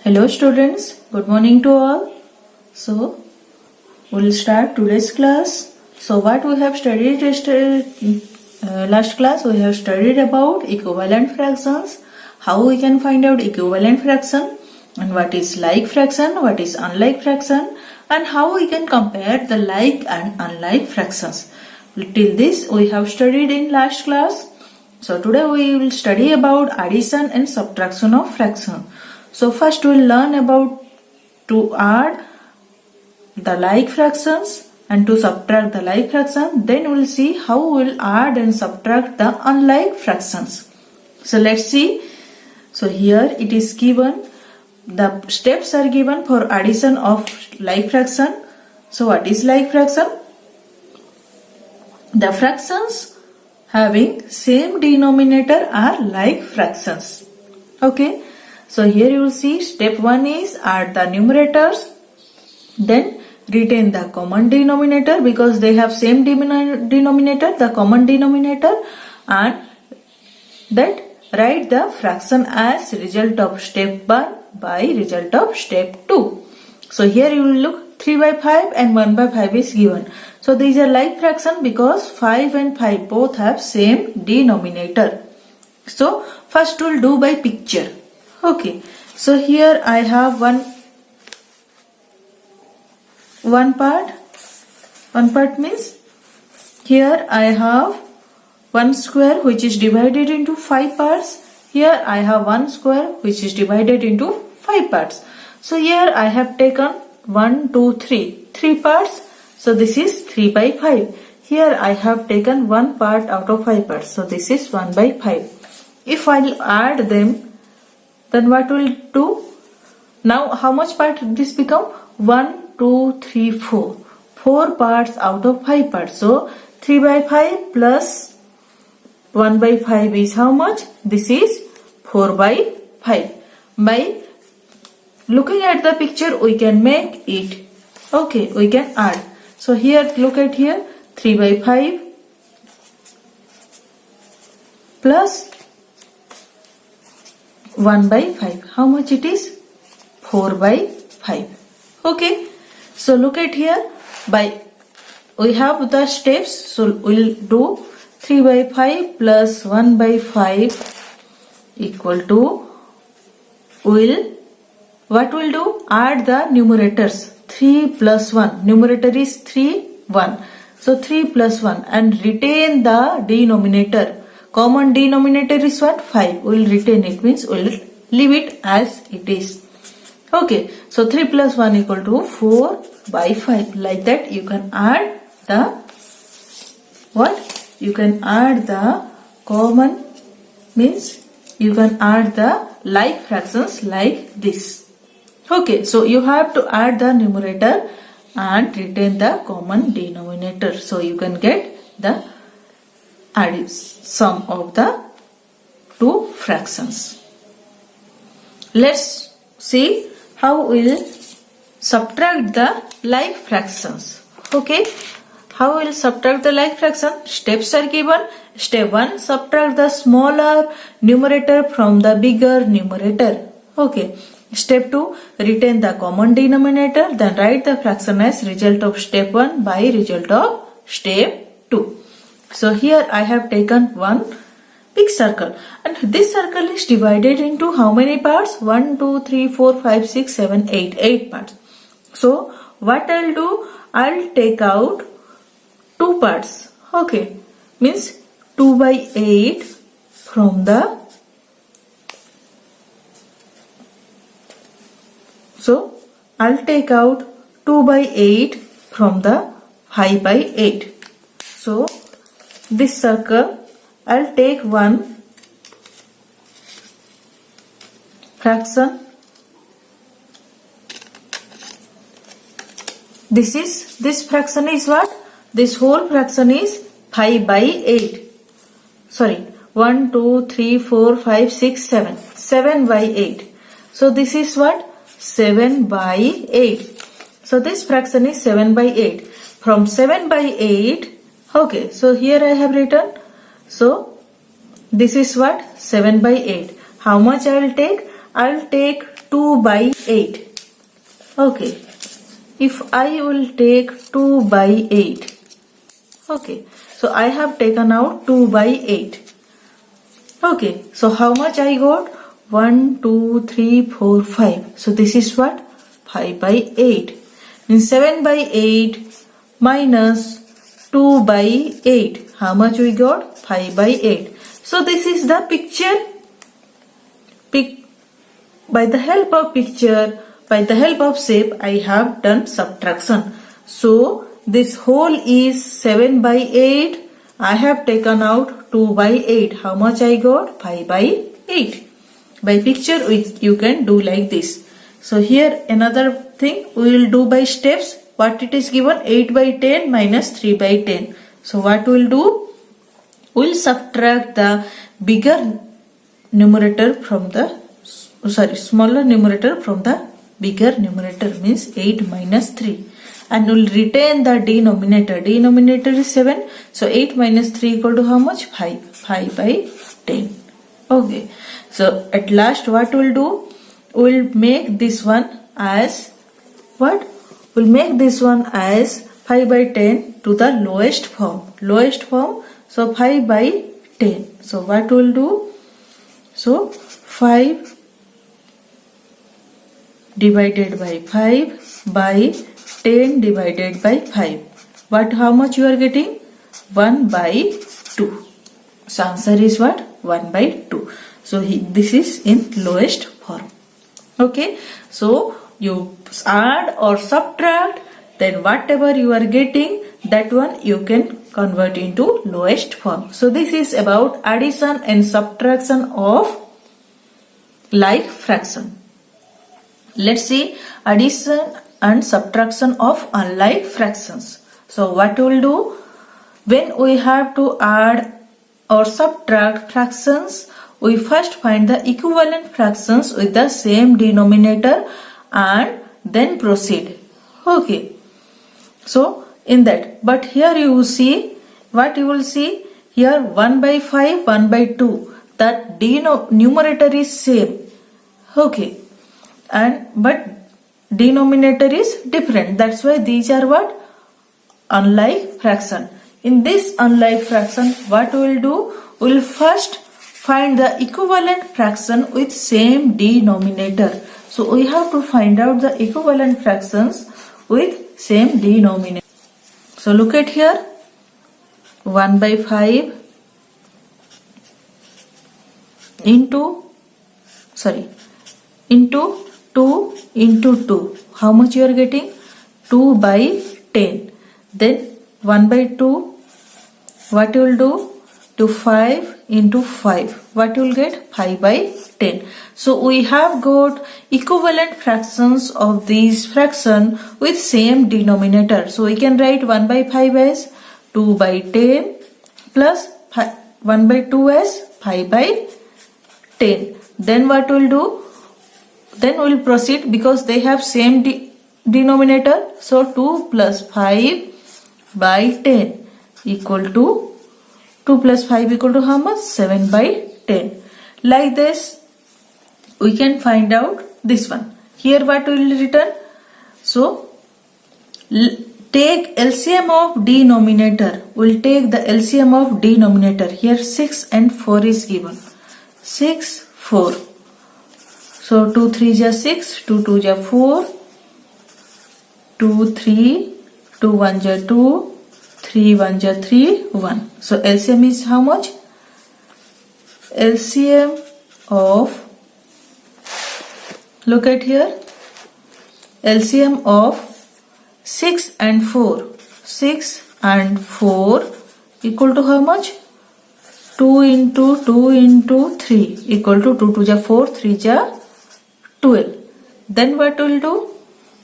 Hello students, good morning to all. So, we'll start today's class. So, what we have studied last class, we have studied about equivalent fractions, how we can find out equivalent fraction, and what is like fraction, what is unlike fraction, and how we can compare the like and unlike fractions. Till this we have studied in last class. So, today we will study about addition and subtraction of fraction. So first we will learn about to add the like fractions and to subtract the like fraction. Then we will see how we will add and subtract the unlike fractions. So let's see. So here it is given. The steps are given for addition of like fraction. So what is like fraction? The fractions having same denominator are like fractions. Okay. So here you will see step 1 is add the numerators, then retain the common denominator because they have same denominator, the common denominator, and that write the fraction as result of step 1 by result of step 2. So here you will look 3 by 5 and 1 by 5 is given. So these are like fraction because 5 and 5 both have same denominator. So first we will do by picture. Okay, so here I have one part. One part means here I have 1 square which is divided into 5 parts. Here I have 1 square which is divided into 5 parts. So here I have taken 1, 2, 3 parts. So this is 3 by 5. Here I have taken 1 part out of 5 parts. So this is 1 by 5. If I will add them, then what will do? Now how much part this become? 1, 2, 3, 4. 4 parts out of 5 parts. So 3 by 5 plus 1 by 5 is how much? This is 4 by 5. By looking at the picture we can make it. Okay, we can add. So here look at here 3 by 5 plus 1 by 5. How much it is? 4 by 5. Okay. So look at here. We have the steps. So we'll do 3 by 5 plus 1 by 5 equal to what we'll do? Add the numerators. 3 plus 1. Numerator is 3, 1. So 3 plus 1 and retain the denominator. Common denominator is what? 5. We will retain it, means we will leave it as it is. Okay. So 3 plus 1 equal to 4 by 5. Like that you can add the what? You can add the common, means you can add the like fractions like this. Okay. So you have to add the numerator and retain the common denominator. So you can get the sum of the two fractions. Let's see how we'll subtract the like fractions. Okay, how we'll subtract the like fraction? Steps are given. Step 1, subtract the smaller numerator from the bigger numerator. Okay. Step 2, retain the common denominator. Then write the fraction as result of step 1 by result of step 2. So here I have taken one big circle and this circle is divided into how many parts? 1, 2, 3, 4, 5, 6, 7, 8. 8 parts. So what I'll do? I'll take out 2 parts. Okay. Means 2 by 8 from the. So I'll take out 2 by 8 from the 5 by 8. So this circle, I'll take one fraction. This fraction is what? This whole fraction is 5 by 8. Sorry, 1, 2, 3, 4, 5, 6, 7. 7 by 8. So this is what? 7 by 8. So this fraction is 7 by 8. From 7 by 8, okay, so here I have written. So this is what? 7 by 8. How much I will take? I will take 2 by 8. Okay. If I will take 2 by 8. Okay. So I have taken out 2 by 8. Okay. So how much I got? 1, 2, 3, 4, 5. So this is what? 5 by 8. Means 7 by 8 minus 2 by 8. How much we got? 5 by 8. So this is the picture. By the help of picture, by the help of shape, I have done subtraction. So this whole is 7 by 8. I have taken out 2 by 8. How much I got? 5 by 8. By picture, you can do like this. So here another thing we will do by steps. What it is given? 8 by 10 minus 3 by 10. So what we will do? We will subtract the bigger numerator from the smaller numerator from the bigger numerator, means 8 minus 3, and we'll retain the denominator. Denominator is 7, so 8 minus 3 equal to how much? 5 by 10. Okay, so at last what we'll do? We'll make this one as what? We'll make this one as 5 by 10 to the lowest form. So 5 by 10. So what we'll do? So 5 divided by 5 by 10 divided by 5. How much you are getting? 1 by 2. So answer is what? 1 by 2. So this is in lowest form. Okay. So you add or subtract, then whatever you are getting, that one you can convert into lowest form. So this is about addition and subtraction of like fraction. Let's see addition and subtraction of unlike fractions. So what we will do? When we have to add or subtract fractions, we first find the equivalent fractions with the same denominator and then proceed. Okay. So in that, but here you will see, what you will see here, 1 by 5, 1 by 2. That numerator is same. Okay. But denominator is different. That's why these are what? Unlike fraction. In this unlike fraction, what we will do? We will first find the equivalent fraction with same denominator. So we have to find out the equivalent fractions with same denominator. So look at here. 1 by 5 into 2 into 2. How much you are getting? 2 by 10. Then 1 by 2. What you will do? To 5 into 5. What you will get? 5 by 10. So we have got equivalent fractions of these fraction with same denominator. So we can write 1 by 5 as 2 by 10 plus 1 by 2 as 5 by 10. Then what we will do? Then we will proceed because they have same denominator. So 2 plus 5 by 10 equal to 2 plus 5 equal to how much? 7 by 10. Like this, we can find out this one. Here what we will return? So take LCM of denominator. We will take the LCM of denominator. Here 6 and 4 is given. 6, 4. So 2 3 ja 6, 2 2 ja 4, 2 3, 2 1 ja 2, 3 1 ja 3, 1. So LCM is how much? LCM of, look at here, LCM of 6 and 4. 6 and 4 equal to how much? 2 into 2 into 3 equal to 2 2 ja 4, 3 ja 12. Then what we'll do?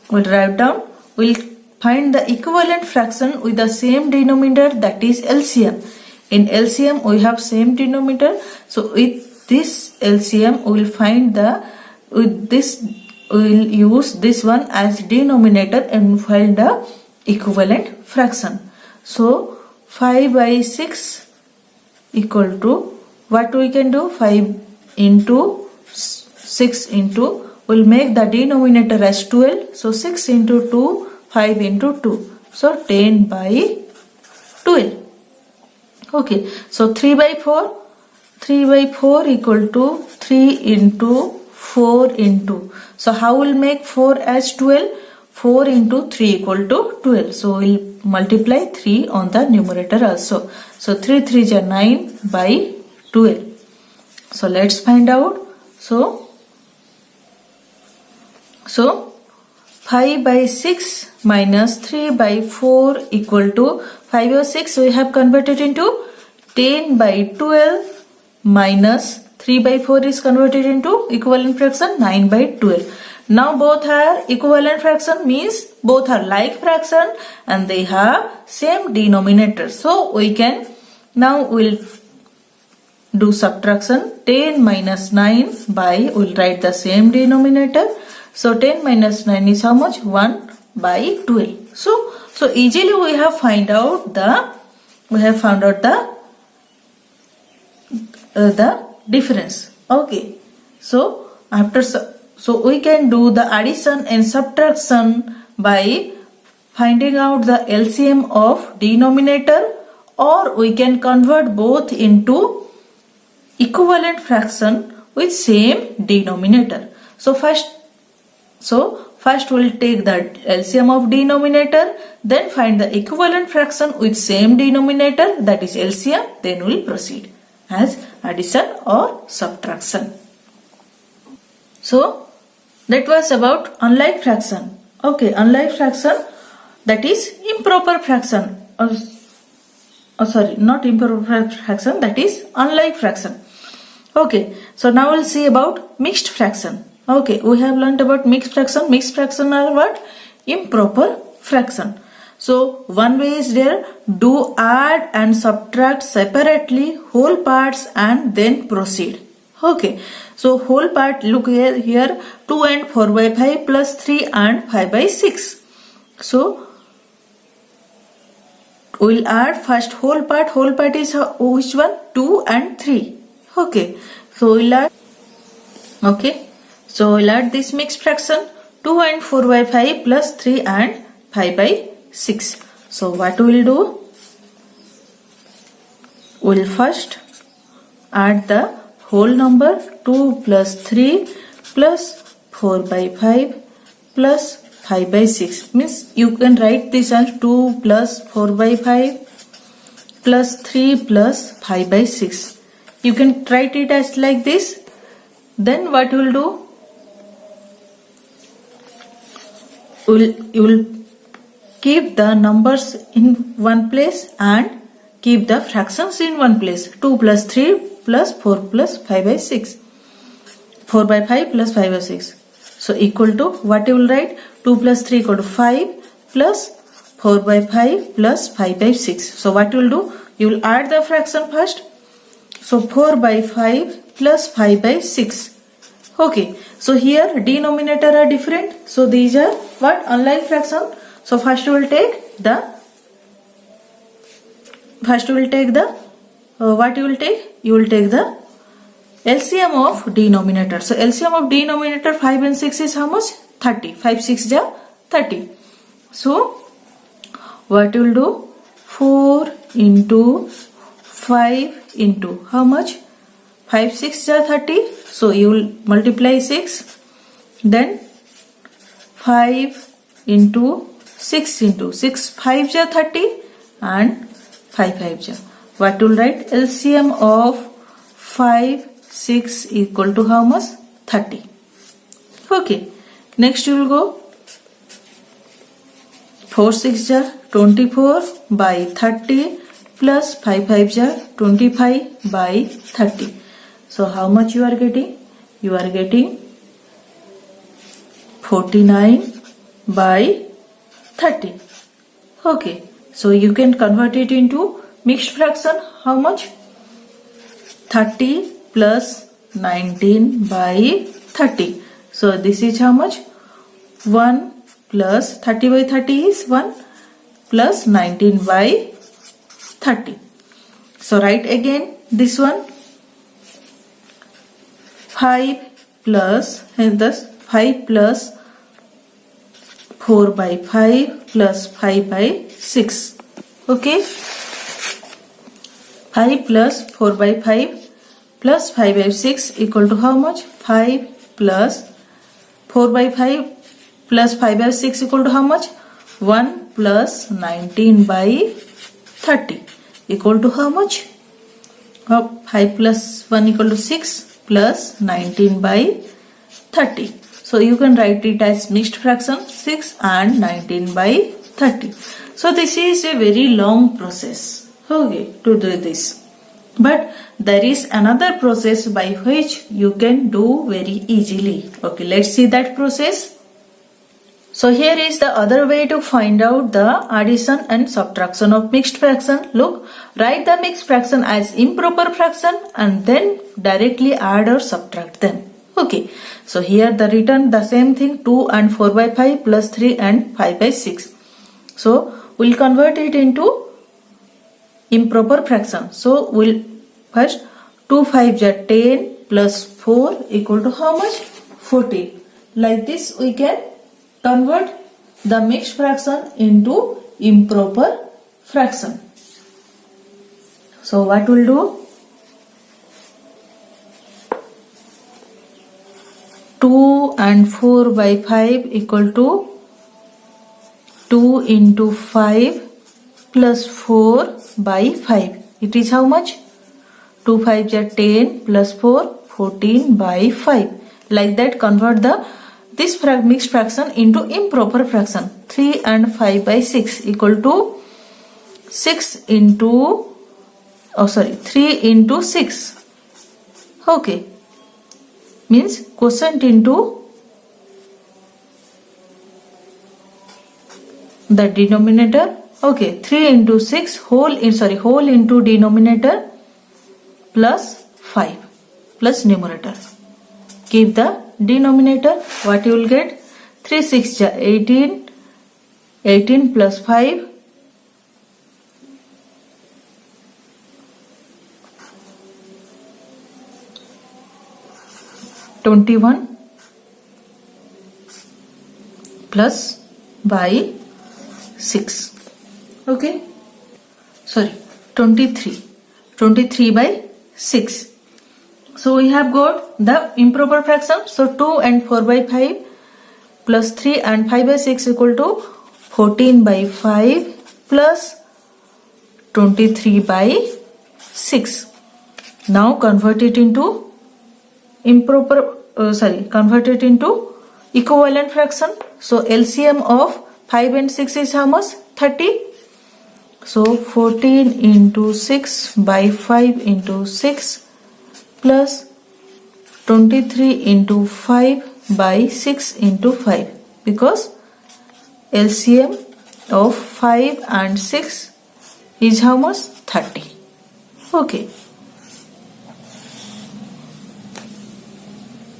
We'll write down. We'll find the equivalent fraction with the same denominator, that is LCM. In LCM we have same denominator. So with this LCM we will find we'll use this one as denominator and find the equivalent fraction. So 5 by 6 equal to, what we can do? 5 into 6 into we'll make the denominator as 12. So 6 into 2, 5 into 2. So 10 by 12. Okay, so 3 by 4. 3 by 4 equal to 3 into 4 into. So how we'll make 4 as 12? 4 into 3 equal to 12. So we'll multiply 3 on the numerator also. So 3 3 is 9 by 12. So let's find out. So 5 by 6 minus 3 by 4 equal to 5 or 6. We have converted into 10 by 12 minus 3 by 4 is converted into equivalent fraction 9 by 12. Now both are equivalent fraction, means both are like fraction and they have same denominator. So we can now we'll do subtraction. 10 minus 9 by, we'll write the same denominator. So 10 minus 9 is how much? 1 by 12. So easily we have found out the difference. Okay. So we can do the addition and subtraction by finding out the LCM of denominator, or we can convert both into equivalent fraction with same denominator. So first we'll take the LCM of denominator, then find the equivalent fraction with same denominator, that is LCM, then we'll proceed as addition or subtraction. So that was about unlike fraction. Okay, unlike fraction, that is improper fraction. Not improper fraction, that is unlike fraction. Okay, so now we'll see about mixed fraction. Okay, we have learned about mixed fraction. Mixed fraction are what? Improper fraction. So one way is there, do add and subtract separately whole parts and then proceed. Okay, so whole part, look here 2 and 4 by 5 plus 3 and 5 by 6. So we'll add first whole part. Whole part is which one? 2 and 3. Okay, so we'll add. Okay, so we'll add this mixed fraction 2 and 4 by 5 plus 3 and 5 by 6. So what we'll do? We'll first add the whole number 2 plus 3 plus 4 by 5 plus 5 by 6. Means you can write this as 2 plus 4 by 5 plus 3 plus 5 by 6. You can write it as like this. Then what you will do? You will keep the numbers in one place and keep the fractions in one place. 2 plus 3 plus 4 plus 5 by 6. 4 by 5 plus 5 by 6. So equal to what you will write? 2 plus 3 equal to 5 plus 4 by 5 plus 5 by 6. So what you will do? You will add the fraction first. So 4 by 5 plus 5 by 6. Okay. So here denominator are different. So these are what? Unlike fraction. So first we will take the what you will take? You will take the LCM of denominator. So LCM of denominator 5 and 6 is how much? 30. 5 6 is 30. So what you will do? 4 into 5 into how much? 5 6 is 30. So you will multiply 6. Then 5 into 6 into 6 5 is 30 and 5 5 is. What you will write? LCM of 5 6 equal to how much? 30. Okay. Next you will go 4 6 is 24 by 30 plus 5 5 is 25 by 30. So how much you are getting? You are getting 49 by 30. Okay. So you can convert it into mixed fraction. How much? 30 plus 19 by 30. So this is how much? 1 plus 30 by 30 is 1 plus 19 by 30. So write again this one. 5 plus, and thus 5 plus 4 by 5 plus 5 by 6. Okay. 5 plus 4 by 5 plus 5 by 6 equal to how much? 5 plus 4 by 5 plus 5 by 6 equal to how much? 1 plus 19 by 30 equal to how much? 5 plus 1 equal to 6 plus 19 by 30. So you can write it as mixed fraction 6 and 19 by 30. So this is a very long process, okay, to do this. But there is another process by which you can do very easily. Okay, let's see that process. So here is the other way to find out the addition and subtraction of mixed fraction. Look, write the mixed fraction as improper fraction and then directly add or subtract them. Okay, so here the written the same thing, 2 and 4 by 5 plus 3 and 5 by 6. So we'll convert it into improper fraction. So we'll first 2 5s are 10 plus 4 equal to how much? 14. Like this we can convert the mixed fraction into improper fraction. So what we'll do? 2 and 4 by 5 equal to 2 into 5 plus 4 by 5. It is how much? 2 5s are 10 plus 4, 14 by 5. Like that convert this mixed fraction into improper fraction. 3 and 5 by 6 equal to 3 into 6. Okay. Means quotient into the denominator. Okay, 3 into 6 whole into denominator plus 5 plus numerator. Keep the denominator. What you will get? 3 6 18. 18 plus 5. 21 plus by 6. Okay. Sorry, 23. 23 by 6. So we have got the improper fraction. So 2 and 4 by 5 plus 3 and 5 by 6 equal to 14 by 5 plus 23 by 6. Now convert it into convert it into equivalent fraction. So LCM of 5 and 6 is how much? 30. So 14 into 6 by 5 into 6 plus 23 into 5 by 6 into 5, because LCM of 5 and 6 is how much? 30. Okay.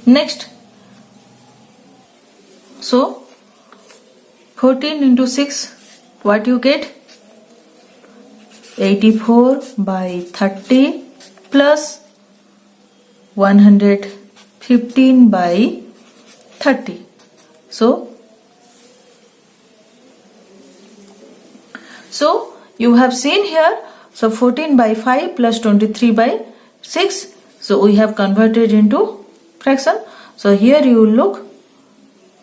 Next, so 14 into 6, what you get? 84 by 30 plus 115 by 30. So you have seen here, so 14 by 5 plus 23 by 6. So we have converted into fraction. So here you look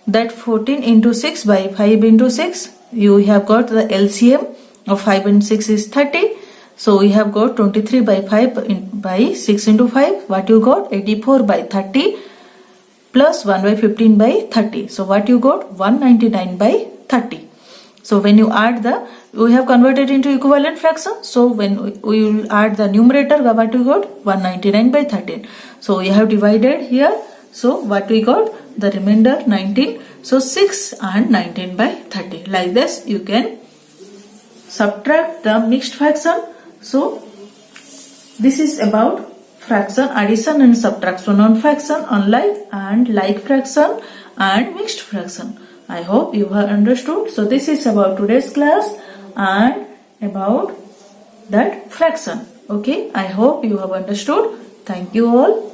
that 14 into 6 by 5 into 6, you have got the LCM of 5 and 6 is 30. So we have got 23 by 5 by 6 into 5. What you got? 84 by 30 plus 1 by 15 by 30. So what you got? 199 by 30. So when you add we have converted into equivalent fraction. So when we will add the numerator, what we got? 199 by 13. So we have divided here. So what we got? The remainder 19. So 6 and 19 by 30. Like this you can subtract the mixed fraction. So this is about fraction addition and subtraction on fraction, unlike and like fraction and mixed fraction. I hope you have understood. So this is about today's class and about that fraction. Okay, I hope you have understood. Thank you all.